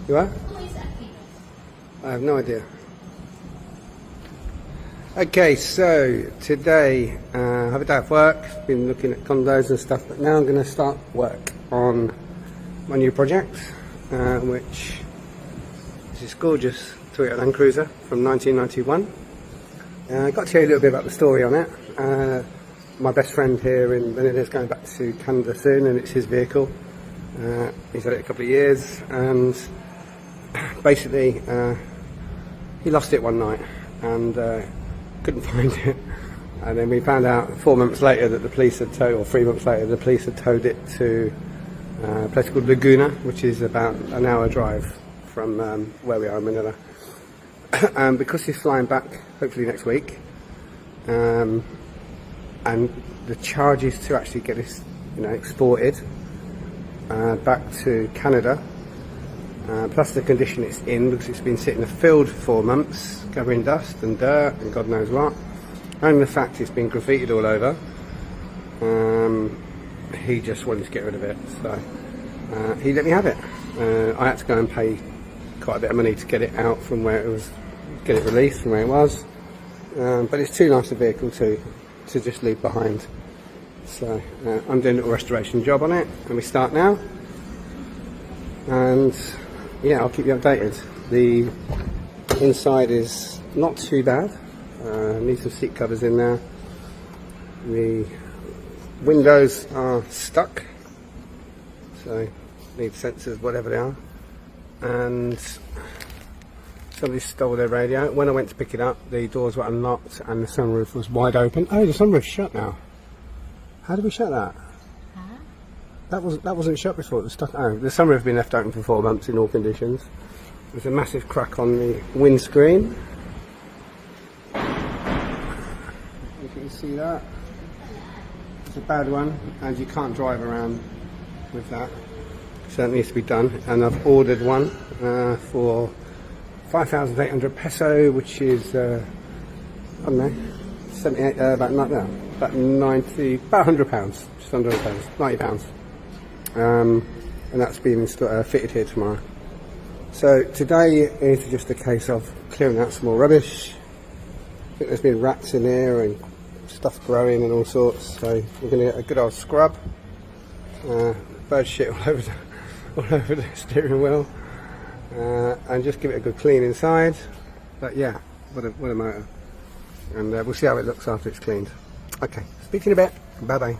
You are? I have no idea. Okay, so today I have a day of work. Been looking at condos and stuff, but now I'm going to start work on my new project, which is this gorgeous Toyota Land Cruiser from 1991. I got to tell you a little bit about the story on it. My best friend here in Manila is going back to Canada soon, and it's his vehicle. He's had it a couple of years, and basically he lost it one night and couldn't find it, and then we found out 4 months later that the police had towed, or 3 months later the police had towed it to a place called Laguna, which is about an hour drive from where we are in Manila. And because he's flying back hopefully next week, and the charges to actually get this exported back to Canada, plus the condition it's in, because it's been sitting in a field for 4 months covering dust and dirt and God knows what, and the fact it's been graffitied all over, he just wanted to get rid of it, so he let me have it. I had to go and pay quite a bit of money to get it out from where it was, get it released from where it was, but it's too nice a vehicle to just leave behind. So I'm doing a little restoration job on it, and we start now, and yeah, I'll keep you updated. The inside is not too bad, need some seat covers in there. The windows are stuck, so need sensors, whatever they are, and somebody stole their radio. When I went to pick it up, the doors were unlocked and the sunroof was wide open. Oh, the sunroof's shut now. How did we shut that? That wasn't shut before. It was stuck. Oh, the sunroof had been left open for 4 months in all conditions. There's a massive crack on the windscreen. You can see that. It's a bad one, and you can't drive around with that. So that needs to be done. And I've ordered one for 5,800 peso, which is I don't know, 78, about £90, about £100, just under £100, £90. And that's being fitted here tomorrow. So today is just a case of clearing out some more rubbish. I think there's been rats in here and stuff growing and all sorts, so we're going to get a good old scrub. Bird shit all over the steering wheel, and just give it a good clean inside. But yeah, what a motor. And we'll see how it looks after it's cleaned. Okay, speak to you in a bit. Bye bye.